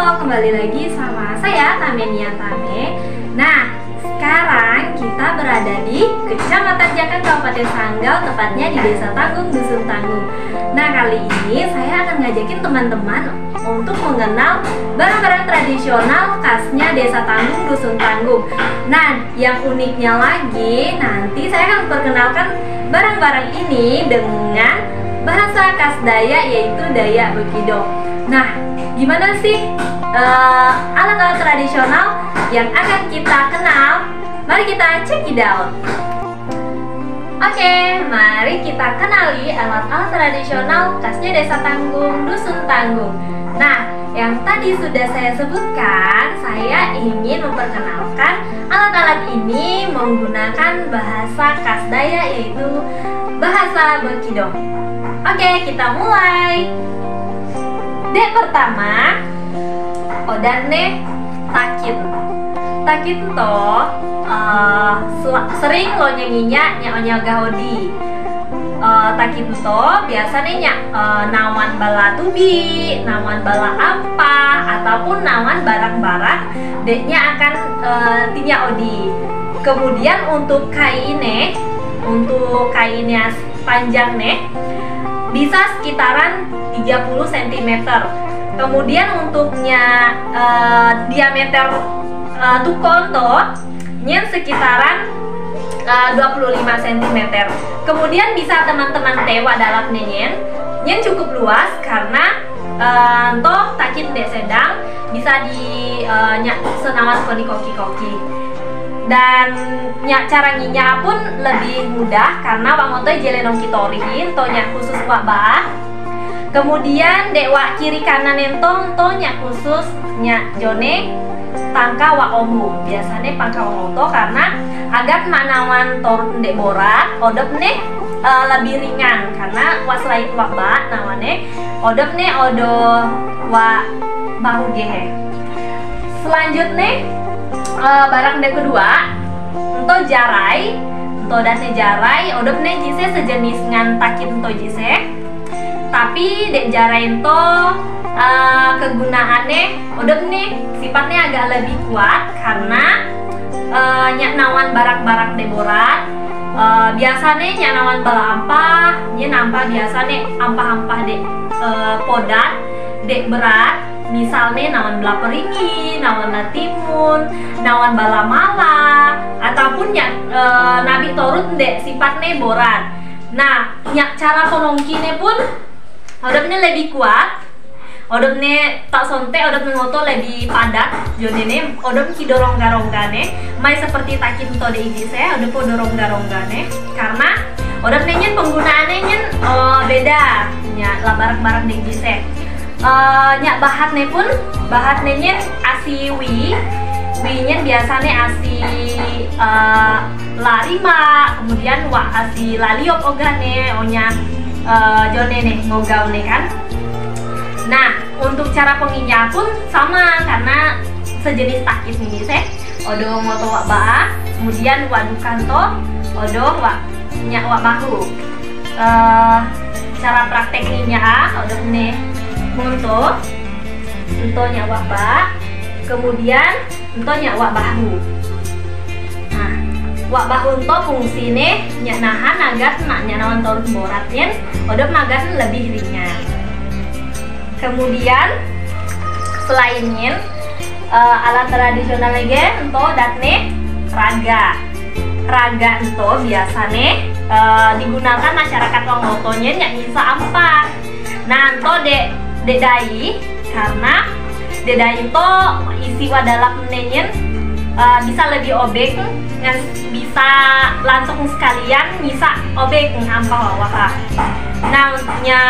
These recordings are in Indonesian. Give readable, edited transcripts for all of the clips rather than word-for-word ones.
Halo, kembali lagi sama saya Tamenia Tame. Nah, sekarang kita berada di Kecamatan Jakan, Kabupaten Sanggau, tepatnya di Desa Tanggung, Dusun Tanggung. Nah, kali ini saya akan ngajakin teman-teman untuk mengenal barang-barang tradisional khasnya Desa Tanggung, Dusun Tanggung. Nah, yang uniknya lagi, nanti saya akan perkenalkan barang-barang ini dengan bahasa khas Dayak, yaitu Dayak Bekido. Nah, gimana sih alat-alat tradisional yang akan kita kenal? Mari kita check it out. Oke, mari kita kenali alat-alat tradisional khasnya Desa Tanggung, Dusun Tanggung. Nah, yang tadi sudah saya sebutkan, saya ingin memperkenalkan alat-alat ini menggunakan bahasa khas Dayak, yaitu bahasa Bekido. Oke, kita mulai. Dek pertama, odane takit. Takit to sering lo nyanyinya nyak gahodi. Takit to biasanya nyak nawan bala tubi, nawan bala ampa, ataupun nawan barang-barang deknya akan tinya odi. Kemudian untuk kainnya panjang nih bisa sekitaran 30 cm. Kemudian untuknya diameter tukon toh nyen sekitaran 25 cm. Kemudian bisa teman-teman tewa dalam nyen cukup luas karena toh takit dek sedang bisa di senawan koki-koki. Dan cara nyinya pun lebih mudah karena wangotoy jelenong kitorihin tonya khusus wak bah. Kemudian dek wak kiri kanan entong tonya khusus nyak jone tangka wak omu. Biasanya pangka wangoto karena agak manawan torun dek borat odop nih lebih ringan karena wak selain wak bah nawane odop nih odo wak bahu gehe. Selanjutnya barang dek kedua ento jarai, ento dasnya jarai odop nih jise sejenis ngan takit ento jise. Tapi dek jarai ento kegunaannya odop nih sifatnya agak lebih kuat karena nyak nawan barak-barak dek borat. Biasanya nyak nawan bala ampah, nyen ampah biasanya ampah-ampah dek podat, dek berat. Misalnya nawan bala peringi, nawan timun, nawan bala mala, ataupun nyak nabi torut dek sifatnya borat. Nah, nyak cara konongkine pun odopnya lebih kuat. Odopnya tak sonte, odop ngoto lebih padat. Jodene odop ki dorongga-ronggane, mai seperti takin to de iji saya, odop dorongga-ronggane karena odopnya nyen penggunaannya nyen beda. Nyak barak-barak de iji saya. Nyak bahatnya pun nyen asi winya biasanya asi larima, kemudian wak asi laliop ogane onya jone nih ngogau nih kan. Nah, untuk cara penginya pun sama karena sejenis takis ini sih odo moto wak ba, kemudian wak dukanto odo wak nyak wak bahu. Cara prakteknya odo nih untuk nyak wak ba, kemudian nyak wak bahu. Nah, wak bahu untuk fungsinya nyak nahan agar maknya nawan torun boratnya odop magas lebih ringan. Kemudian selainnya alat tradisional lagi untuk datne raga untuk biasanya digunakan masyarakat Wangotonya nyak nyisa ampa. Nah, untuk dek dai karena dek dai itu isi wadalap nenyen bisa lebih obek, bisa langsung sekalian bisa obek ampa wawah. Nah, untuknya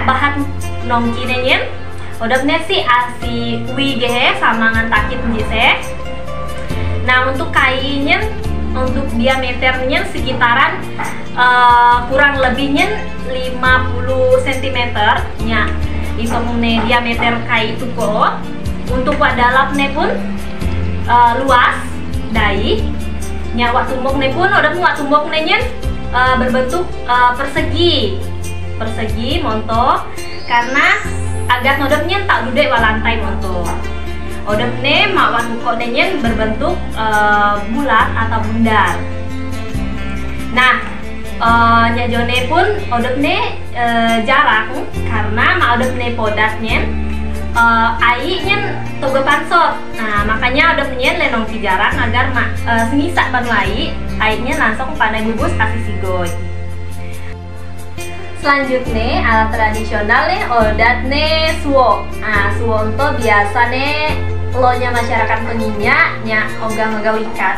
bahan nongki nenyen odopnya sih asi wi gehe sama ngan takit jise. Nah, untuk kainnya untuk diameternya sekitaran kurang lebihnya 50 cm nya. Isomune diameter kai itu kok. Untuk wadalapnya pun luas dai. Nya wak tumboknya pun odop wak tumboknya berbentuk persegi monto karena agar nodepnya tak duduk wa lantai monto. Odepne mak wan kok nenyen berbentuk bulat atau bundar. Nah, nya jone pun odepne jarak karena mak odepne podatnya airnya toge pansot. Nah, makanya odepne lenong ki jarak agar mak semisak panu airnya langsung pandai bubus kasih sigoy. Selanjutnya alat tradisional nih odatne suwo. Nah, suwo itu biasa nih lo nya masyarakat penyinya nya ogah-ogah ikan,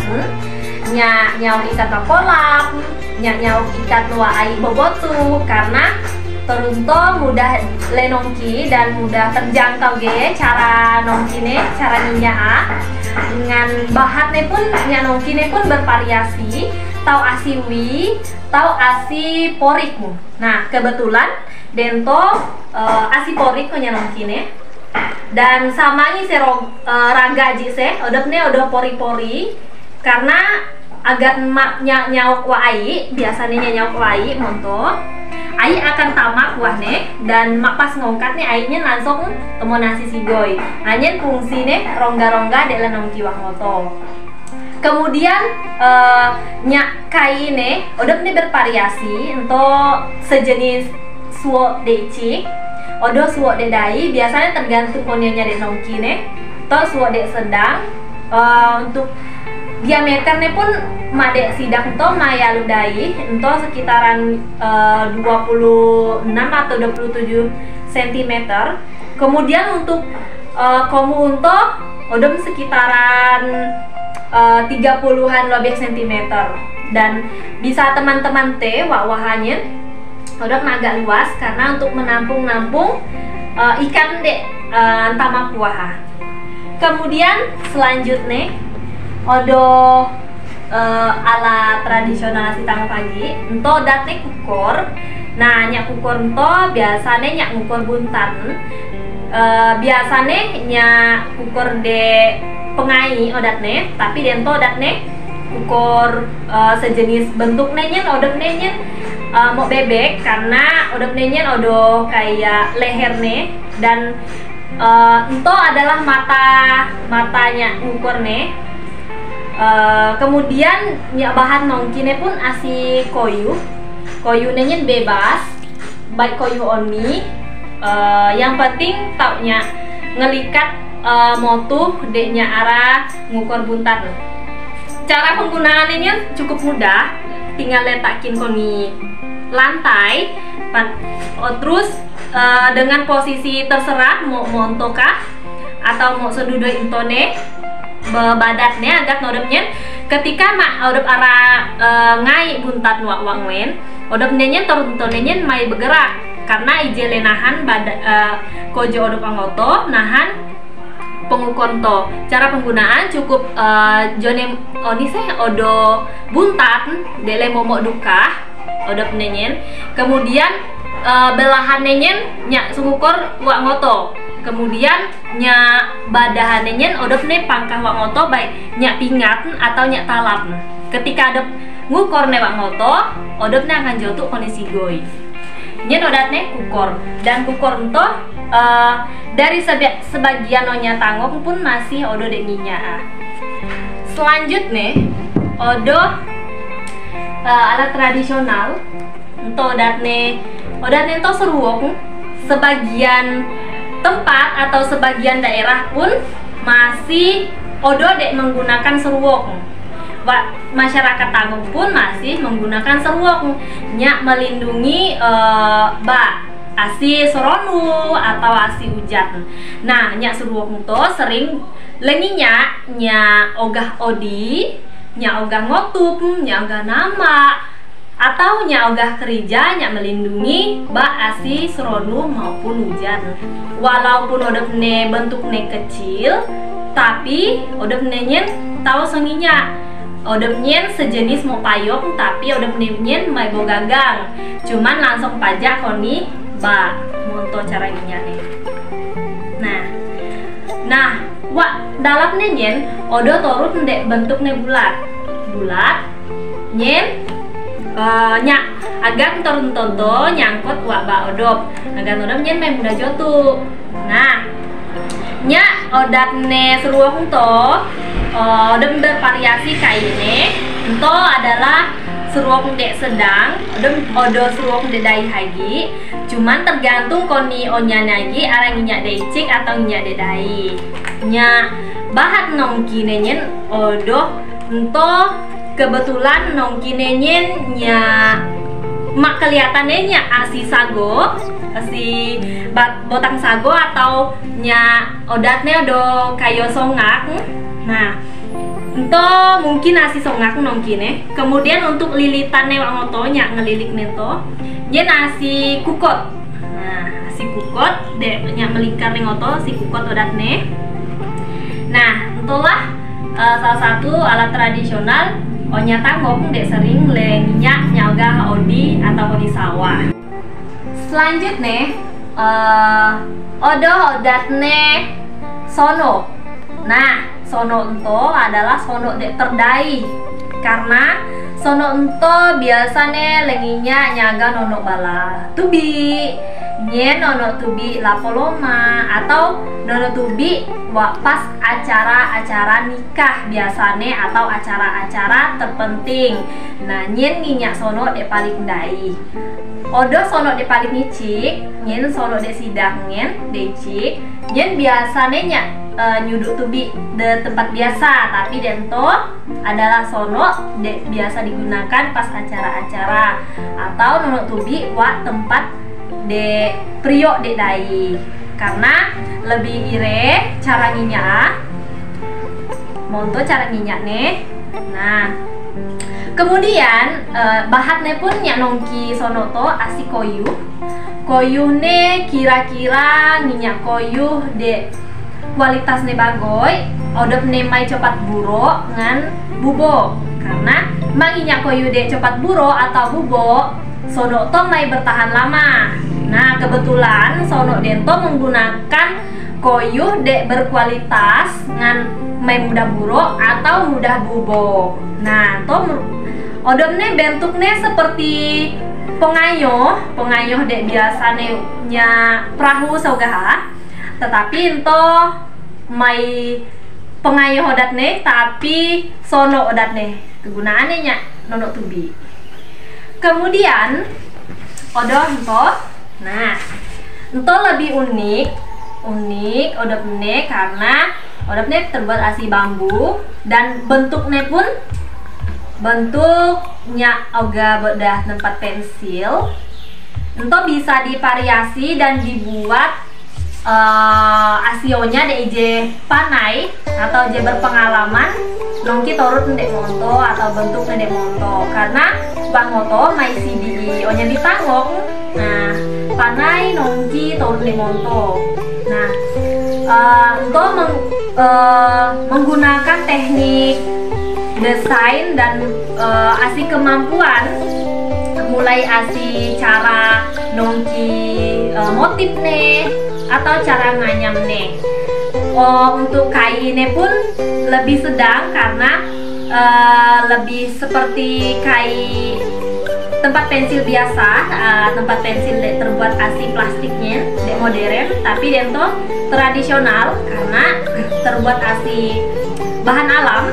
nya nyau ikan kolam, nya nyau ikan luar air bobotu karena terunto mudah lenongki dan mudah terjangkau ge cara nongkine, cara ninya dengan bahannya pun nya nongkine pun bervariasi, tau asiwi, tau asi porikmu. Nah, kebetulan dento asi porik nya nongkine dan sama ini raga aja se odopnya udah pori-pori karena agar nyawak wai biasanya nyawak wai monto ai akan tamak wahne dan mak pas ngongkat nih ainya langsung temu nasi sigoy hanya fungsi nih rongga-rongga dek lenong kiwang moto. Kemudian nyak kai nih odopnya bervariasi untuk sejenis suwo decik odo suwo de dai biasanya tergantung konyonya de nongki nih atau suwo de sedang. Untuk diameternya pun made sidang to maya ludai untuk sekitaran 26 atau 27 cm. Kemudian untuk komu untuk odom sekitaran 30-an lebih cm dan bisa teman-teman teh wah-wahannya odot agak luas karena untuk menampung ikan dek tamak kuah. Kemudian selanjutnya odo alat tradisional si tangga pagi ento datne kukur. Nah, nyak kukur ento biasanya nyak ngukur buntan. Biasanya nyak kukur de pengai odatne, tapi dento odatne kukur sejenis bentuknya nyen odotnya mau bebek karena udah penenyen odo kayak lehernya dan ento adalah matanya ngukur nih. Kemudian nyak bahan nongkine pun asi koyu nenyen bebas baik koyu oni. Yang penting taunya ngelikat motu deknya arah ngukur buntan. Cara penggunaannya cukup mudah, tinggal letakin koni lantai terus dengan posisi terserah mau ontokah atau mau sedudo intone badatnya agar nodepnya ketika mak odep arah ngai buntat wak-wakwen odepnya toruntonenya mai bergerak karena ijele nahan kojo odep angoto nahan pengukur to. Cara penggunaan cukup jone oni odo buntat dele momok duka odo penenyen kemudian belahan nenyen nyak sungukur wak ngoto kemudian nyak badahan nenyen odo pene pangkah wak ngoto baik nyak pingat atau nyak talap. Ketika ada ngukur ne wak ngoto odo pene akan jotuk kondisi goy nyen odatne kukur dan kukur ento dari sebagian onya tanggung pun masih odo dek nyinya. Selanjutnya odo alat tradisional untuk odatne ento seruok sebagian tempat atau sebagian daerah pun masih odo dek menggunakan seruok. Masyarakat tanggung pun masih menggunakan seruok nyak melindungi asi soronu atau asi hujan. Nah, nyak seruok itu sering lenginya nyak ogah odi, nyak ogah ngotup, nyak ogah nama atau nyak ogah kerja nyak melindungi asi soronu maupun hujan. Walaupun odepne bentuknya kecil, tapi odepne tahu senginya odepnya sejenis mau payung tapi odepnya mai bo gagang cuman langsung pajak koni monto cara ininya nih. Nah dalam nyen odo torut ndek bentuknya bulat nyen nyak agar tonto nyangkut wak ba odop agar odop nyen main mudah jotu. Nah nya odatne seruang to odop bervariasi kaine ento adalah seruang dek sedang odo seruang dek dai hagi, cuman tergantung koni onya nagi arang nyak decik atau nyak dek dai nya bahat nongki nenyen odo ento kebetulan nongki nenyen nya mak kelihatannya nya asi sago, asi botang sago atau nya odatnya do kayo songak. Nah ento mungkin asi songak nongkine. Kemudian untuk lilitannya wak ngoto nya ngelilik neto nya asi kukot. Nah asi kukot dek nya melingkar ngoto si kukot odatnya. Nah entolah salah satu alat tradisional onya tanggok dek sering lengnya nyaga odi atau odi sawah. Selanjutnya odo odatne sono. Nah sono ento adalah sono dek terdai karena sono ento biasanya lenginya nyaga nono bala tubi nyen nono tubi lapoloma atau nono tubi pas acara-acara nikah biasanya atau acara-acara terpenting. Nah nyen nginyak sono dek paling dai odo sono dek paling nicik nyen sono dek sidang nyen decik nyen biasanya nyak nyuduk tubi de tempat biasa, tapi dento adalah sono dek biasa digunakan pas acara-acara atau nono tubi wak tempat de prio dek dai karena lebih ire cara nginyak monto cara nginyak nih. Nah kemudian bahatnya pun nyak nongki sono to asi koyuh ne kira-kira nginyak koyuh de kualitasnya bagoy odop ne mai cepat buro ngan bubo karena manginyak koyuh de cepat buro atau bubo sono to mai bertahan lama. Nah kebetulan sono dento menggunakan koyuh dek berkualitas ngan mai mudah buro atau mudah bubo. Nah to odopnya bentuknya seperti pengayoh dek biasanya nya perahu saugaha, tetapi ento mai pengayoh odatne tapi sono odatne kegunaannya nya nono tubi. Kemudian odo ento, nah ento lebih unik odopne karena odopne terbuat asi bambu dan bentuknya pun bentuknya oga bedah tempat pensil. Ento bisa divariasi dan dibuat asionya de ije panai atau je berpengalaman nongki torut ndek monto atau bentuk ndek monto karena bang moto mai CDI onya ditanggok. Nah panai nongki torut ndek monto. Nah untuk menggunakan teknik desain dan asi kemampuan mulai asi cara nongki motif nih atau cara nganyam nih. Untuk kainnya pun lebih sedang karena lebih seperti kain tempat pensil biasa, tempat pensil terbuat asi plastiknya dek modern, tapi dento tradisional karena terbuat asi bahan alam.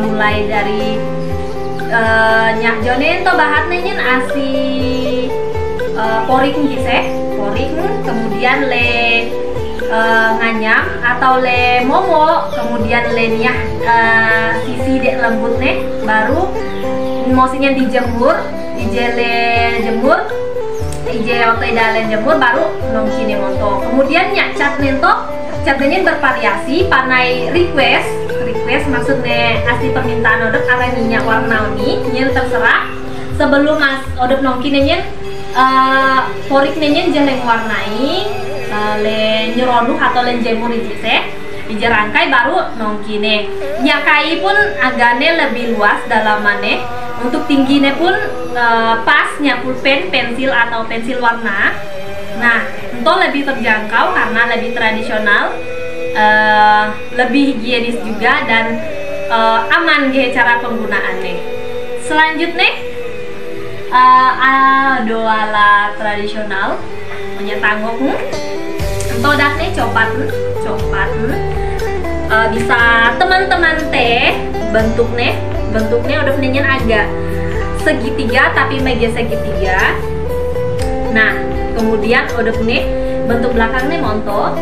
Mulai dari nyak jone to bahannya nyen asi poring kemudian le nganyam atau le momo, kemudian le niah sisi dek lembut nih baru mosinya dijemur jemur ije otoy dalen jemur baru nongki nih monto. Kemudian nyak catnya bervariasi panai request maksudnya asli permintaan odop ala minyak warna ini nyen terserah sebelum odop nongki nyen porik nyen jeleng warnai le nyeroduh atau le jemur ije rangkai baru nongki nih. Nyakai pun agaknya lebih luas dalamannya, untuk tingginya pun pas pulpen pensil atau pensil warna. Nah itu lebih terjangkau karena lebih tradisional, lebih higienis juga dan aman cara penggunaannya. Selanjutnya do ala tradisional punya tanggok untuk datne copat bisa teman-teman teh bentuknya udah punya agak segitiga tapi meja segitiga. Nah kemudian udah punya bentuk belakangnya monto.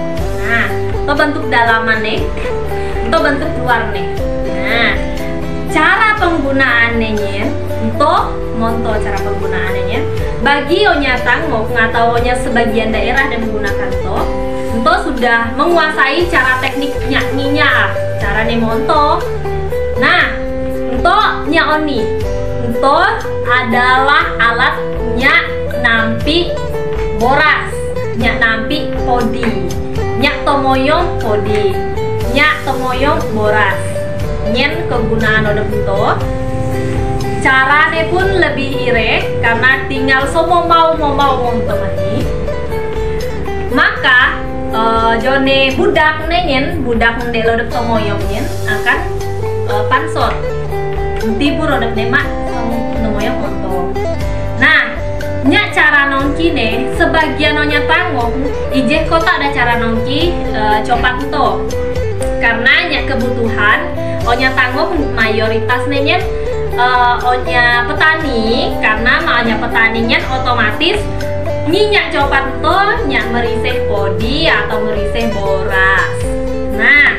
Nah itu bentuk dalaman nih, itu bentuk luar nih. Nah cara penggunaannya untuk monto, cara penggunaannya bagi onya tanggok atau onya sebagian daerah dan menggunakan to sudah menguasai cara teknik nyanyinya, cara nih monto. Nah untuk nyaoni itu adalah alat nyak nampi boras, nyak nampi podi, nyak tomoyong podi, nyak tomoyong boras. Nyen kegunaan udah bentuk carane pun lebih ire karena tinggal mau teman-teman. Maka jone budak ndek lodep tomoyong nyen akan pansot tibur lodep nemak tomoyong monto. Nah nya cara nongki nih sebagian onya tanggok ije kota ada cara nongki copat to karena nya kebutuhan onya tanggok mayoritas nyen onya petani, karena makanya petaninya otomatis nyak copat to nyak meriseh podi atau meriseh boras. Nah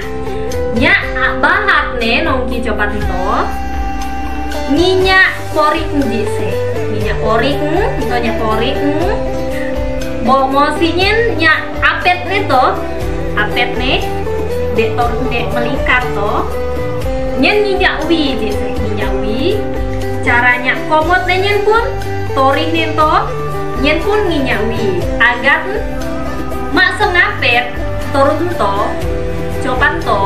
nyak bahat nih nongki copat to nyak porik njise, nyak porik itu nyak porik mosinya nyak apet nih to, apet nih dek melingkar to nyak wi jise, nyak wi caranya komot nyen pun torih nih to nyen pun nyak wi agar mak sengapet turun to copat to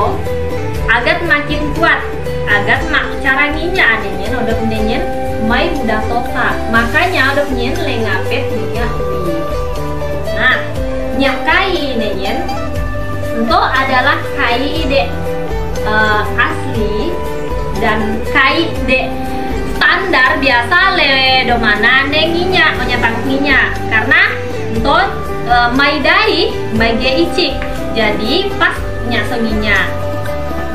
agar makin kuat, agar mak cara nginyak nyen udah nyen mai udah total, makanya udah nyen lengapet nyak wi. Nah nyak kai nyen itu adalah kai ide asli dan kai de standar biasa le domana nenginya menyatang nginya karena untuk maidai mage icik jadi pas nyasenginya.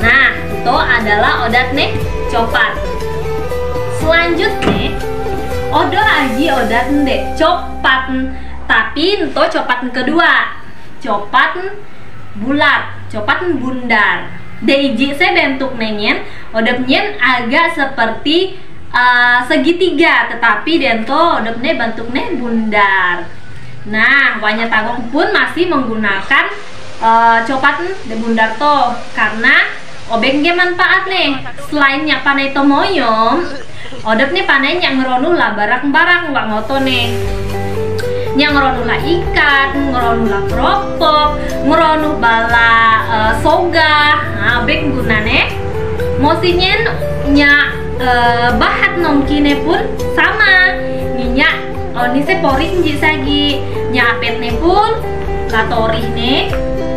Nah itu adalah odat nih copat. Selanjutnya odo aji odat ndek copat tapi itu copat kedua, copat bulat, copat bundar. Deiji saya bentuk nenyen, odapnya agak seperti segitiga, tetapi dento odapnya bentuknya bundar. Nah, wanya tanggok pun masih menggunakan copat bundar to, karena obengnya manfaat nih. Selainnya panai tomoyom, odapnya panai yang ngeronu lah barang-barang wak ngoto nih. Yang ngeronu lah ikan, ngeronu lah keropok, ngeronu bala soga, bek gunane. Mosinya nya bahat nongkine pun sama, minyak nise poring jisagi, nya apetne pun latorih ne,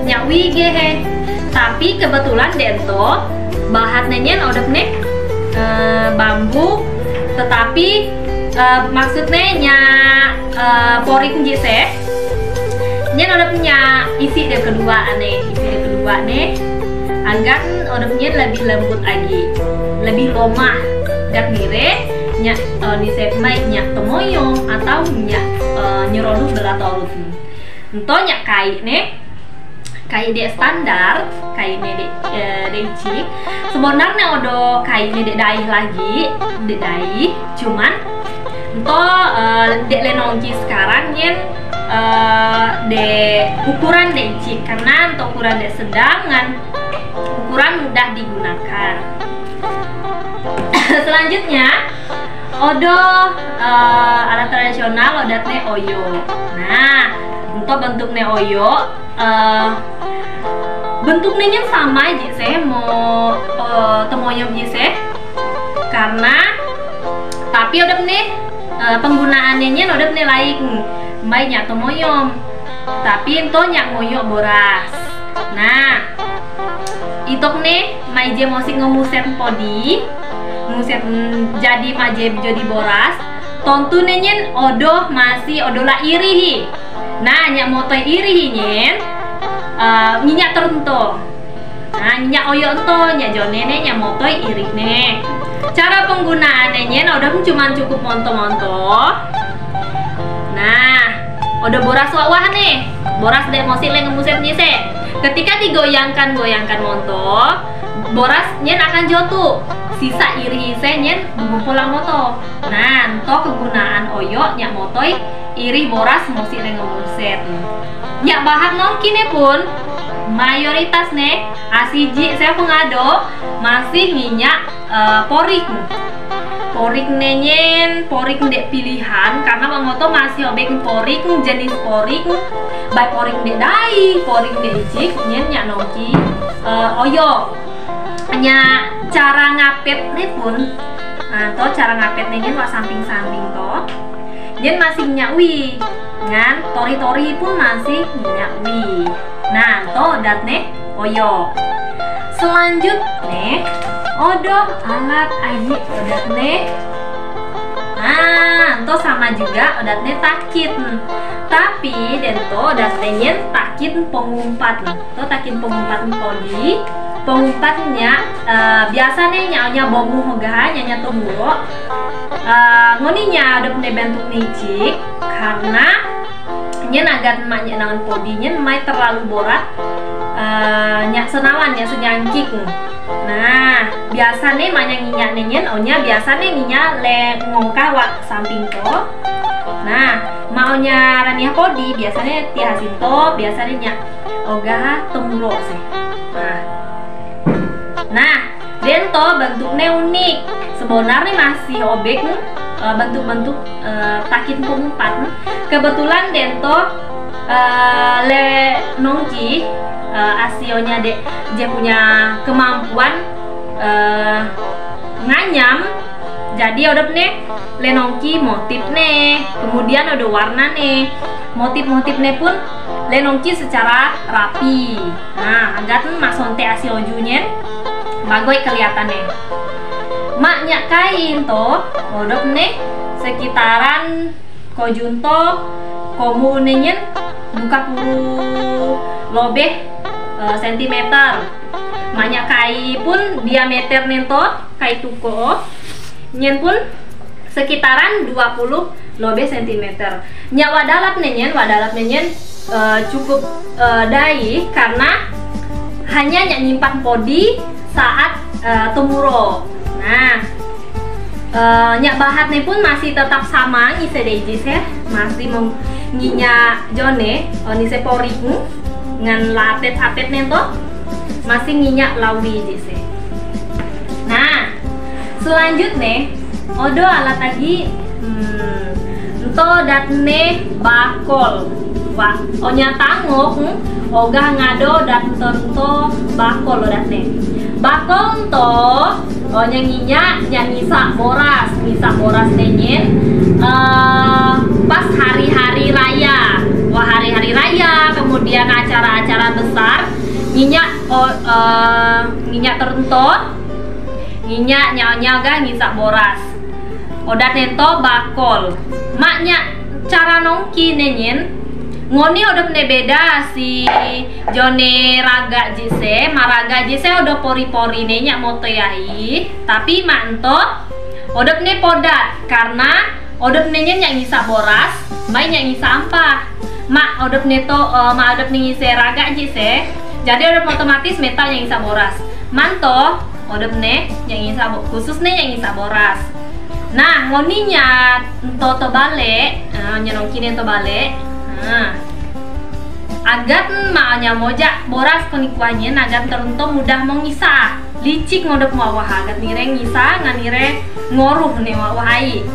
nya wige. Tapi kebetulan dento bahatnya nyen odepne bambu, tetapi maksudnya nya poring jise nyen odepnya isi de kedua nih agar odepnya lebih lembut lagi, lebih lomah gak gire nya nise mai nya tomoyong atau nya nyeronu belatorut ento nya kai nih kai de standar, kai de cik sebenarnya odo kai de daih lagi de daih cuman ento dek lenongki sekarang nyen de ukuran de cik karena untuk ukuran de sedangan ukuran mudah digunakan. Selanjutnya odo alat tradisional odatnya oyo. Nah untuk bentuknya oyo bentuknya sama aja saya mau temoyom jise karena tapi udah nih penggunaannya udah nih lain mainnya tomoyom tapi itu nyak ngoyo boras. Nah itu nih maije musik ngomuset podi nguset jadi maje jadi boras tontu nenyen odoh masih odola irihi. Nah nyak motoi irihi nyen minyak tertentu. Nah minyak oyo ento nyak jone nyak motoi irih ne. Cara penggunaannya nyen udah cuma cukup monto-monto. Nah udah boras wawah nih, boras dek mosi le ngemuset nyise. Ketika digoyangkan monto, boras nyen akan jotu. Sisa iri ise nyen pulang moto. Nah, ento kegunaan oyo nyak motoi iri boras mosi le ngemuset. Nyak bahan nongkine pun mayoritas nih asiji saya pengado masih minyak porik. Porik nenyen porik dek pilihan karena mengoto masih obek porik jenis porik baik porik dek dai porik dek icik nyen nyak nongki oyo hanya cara ngapet nih pun atau cara ngapet nenyen wak samping-samping toh nyen masih nyakwi ngan tori-tori pun masih nyakwi. Nah toh dat nih oyo selanjutnya odoh alat aji odat nih. Nah, ento sama juga odat nih takit. Tapi dento odat nyen takit pengumpat. To takit pengumpat podi. Pengumpatnya biasa nih nyaunya bomu hoga nyanya tumuro. Ngoninya ada punya bentuk nicik karena nyen agat maknya nangan podi nyen mai terlalu borat. Nyak senawan ya senyangkik. Nah, biasa nih manyang nginyak nenyen, onya biasa nih nginyak le ngongka wak samping to. Nah, maunya raniah podi biasanya tihasin to, biasanya nyak ogah temuro sih. Nah, dento bentuknya unik. Sebenarnya masih obek bentuk-bentuk takin pengumpat. Kebetulan dento le nongki asionya dek dia punya kemampuan nganyam, jadi udah nih lenongki motif nih, kemudian ada warna nih, motif-motifnya pun lenongki secara rapi. Nah agak masonte asiojunya bagai kelihatannya maknya kain toh udah nih sekitaran kojunto komunenya buka puluh lobeh sentimeter. Banyak kai pun diameter nento kai tuko nyen pun sekitaran 20 lobe sentimeter. Nya wadalap nenyen cukup dai karena hanya nyak nyimpan podi saat tumuro. Nah nyak bahatnya pun masih tetap sama ngise dejis ya, masih nginya jone onise poriku ngan lapet-apet nento masih nginyak lawi jese. Nah selanjutnya odo alat lagi ento datne bakol wah onya tangok ogah ngado dat tento bakol datne bakol to onya nginyak nyisa boras nenyen pas hari-hari raya. Wah hari-hari raya kemudian acara-acara besar nginyak tertentu nginyak nyaga ngisak boras odat nento bakol maknya cara nongki nenyen ngoni udah beda si jone raga jise maraga jise udah pori-pori nenyak motoyai tapi manto udah podat karena udah nenyen yang ngisak boras main yang ngisak ampah mak odop neto mak odop ngise raga jise jadi odop otomatis metal yang ngisa boras manto odop ne yang ngisa khusus ne yang ngisa boras. Nah ngoninya to bale nyenongkin to bale agat maknya mojak boras konikuannya agar teruntung mudah mengisa licik ngodop wawah agat nire ngisa nganire ngoruh nih wawahai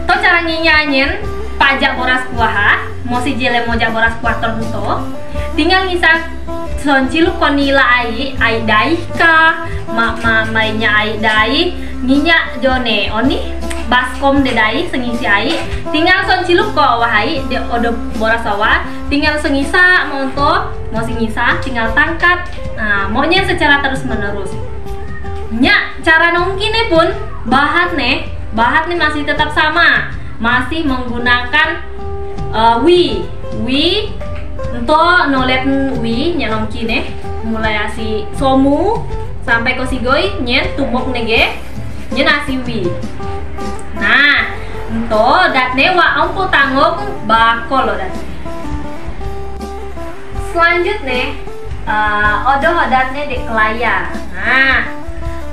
to cara nginyanyen pajak boras kuaha mosi jele mojak boras kuah tertentu tinggal ngisa soncilu konila ai dai ka mainnya ai dai nyinya jone oni baskom de dai sengisi ai tinggal soncilu ko wahai de odo boras awa tinggal sengisa monto mosi ngisa tinggal tangkat maunya secara terus menerus nya cara nongkine pun bahan nih bahat nih masih tetap sama, masih menggunakan wi untuk nolet wi nya nongki nih mulai asi somu sampai ko sigoi nyen tumok nege nyen asi wi. Nah untuk dat ne wa ampo tangok bakol dat. Selanjutnya odoh dat ne dek kelaya. Nah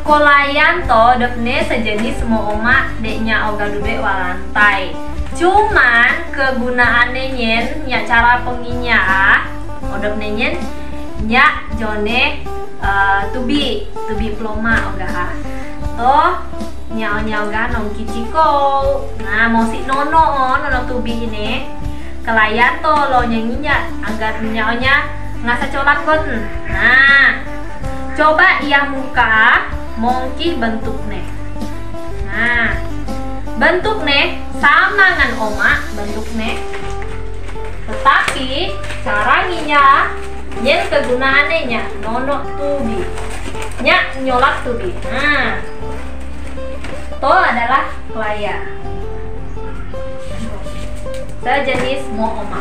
kolayan to depne sejenis semua oma deknya oga duduk walantai. Cuman kegunaannya nyen nya cara penginya odop nyen nya jone tubi ploma oga toh nya oga nongki ciko. Nah mau si nono tubi ini kelayan to lo nyanyinya agar nya ngasa colak kon. Nah coba ia muka mongki bentuknya. Nah bentuknya sama dengan oma bentuknya, tetapi cara nginya nyen kegunaannya nya nono tubi nya nyolak tubi. Nah to adalah kelaya sejenis mo oma.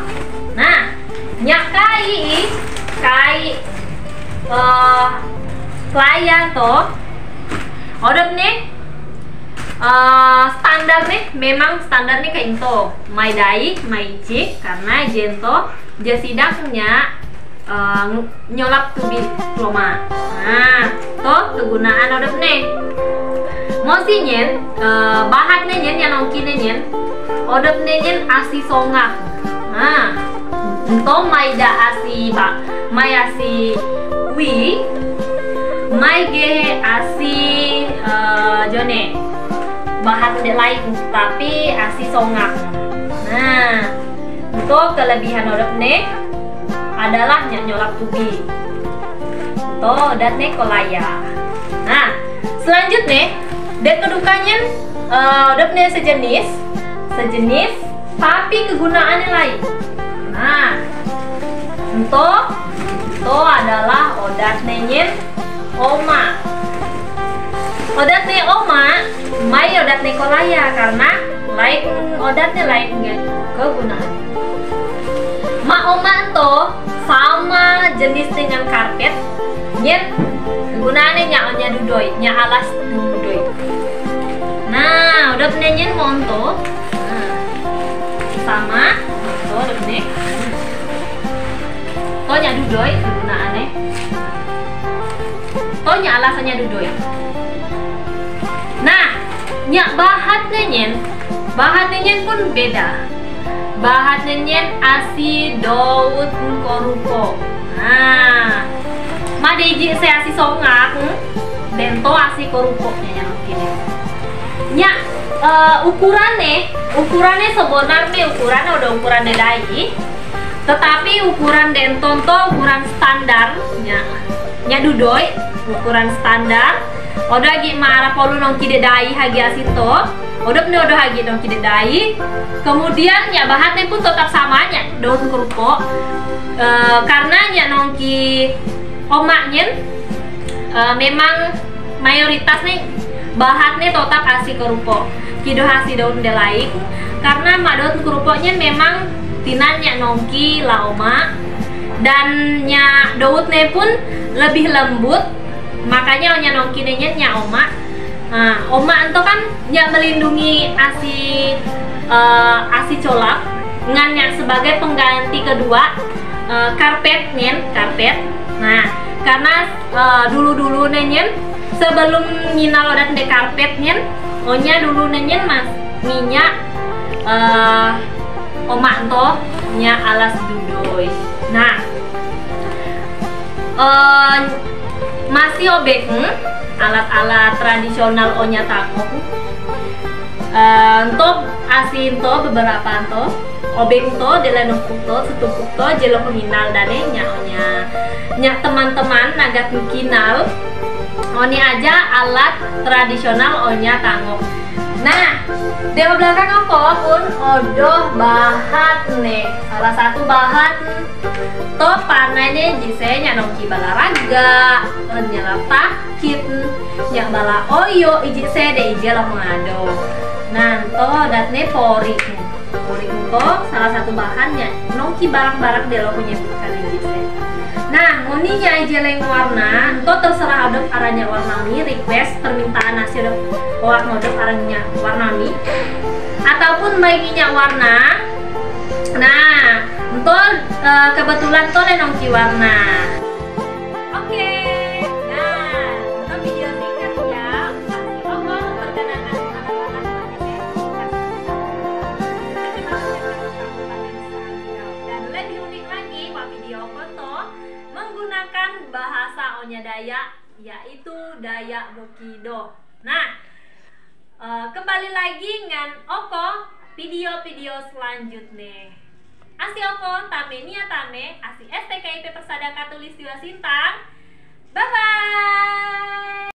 Nah nya kai kelaya to odop nih standar nih, memang standarnya kayak itu mai dai, mai cik karena jento jasidaknya nyolap tubi ploma. Nah toh kegunaan odop nih mosi nyen bahatnya nyen yang nongki nyen odop nyen asi songak. Nah untuk mai da asi mai asi wi mai ge asi jone bahan lain tapi asi songak. Nah untuk kelebihan odop nih adalah nyolak tubi to dat nih kolaya. Nah selanjutnya dek kedukannya odop nih sejenis tapi kegunaannya lain. Nah untuk to adalah odat nyen oma. Odat nih oma mai odat nih kolaya karena lain odatnya lain kegunaan. Ma oma to sama jenis dengan karpet nyen kegunaannya nya dudoi nya alas dudoi. Nah odat nyen monto sama to odat nih to nya dudoi kegunaannya to nya alasannya dudoi. Nah, nyak bahatnya nyen pun beda. Bahatnya nyen asi daud korupo. Nah, madeji saya asi songak, bento asi korupo nya gini. Nyak ukurannya sebenarnya ukurannya udah ukuran dedai, tetapi ukuran denton to ukuran standar nya dudoi ukuran standar. Oda gi mara polu nongki dedai hagi asito odop ne odo hagi nongki dedai. Kemudian ya bahatnya pun tetap samanya daun kerupo karena nya nongki omaknya memang mayoritas nih bahatnya tetap asi kerupo kido hasi daun delai karena daun kerupoknya memang tinanya nongki la oma dan nya daunnya pun lebih lembut. Makanya nya nongki nya oma. Nah, oma itu kan nya melindungi asi colak ngannya sebagai pengganti kedua karpet. Nah, karena dulu nyen sebelum nyinal odat de karpet onya dulu nyen mas minyak oma to nya alas dudoi. Nah, masih obek alat-alat tradisional onya tangok untuk asin to beberapa to obek to delenokuk to setupuk to jelok minal dane nya teman-teman nagat kinal oni aja alat tradisional onya tangok. Nah di belakang apa pun odoh bahat nih salah satu bahat to panennya jisenya nongki balaraga nyala takit nya bala oyo iji sede ije lah mengado. Nah, to datne pori. Pori itu salah satu bahannya. Nongki barang-barang dia lo punya bukan gitu. Nah, ngoninya aja leng warna, to terserah adop arahnya warna mi, request permintaan nasi adop warna adop arahnya warna mi, ataupun baiknya warna. Nah, untuk kebetulan to nongki warna. Oke. Nah, untuk video singkat ya. Perkenalkan dan mulai diulik lagi pak video foto menggunakan bahasa Onya Dayak, yaitu Dayak Bokido. Nah, kembali lagi dengan Oko video-video selanjutnya. Asi Oko tame nia tame asi STKIP Persada Katulistiwa Sintang. Bye bye.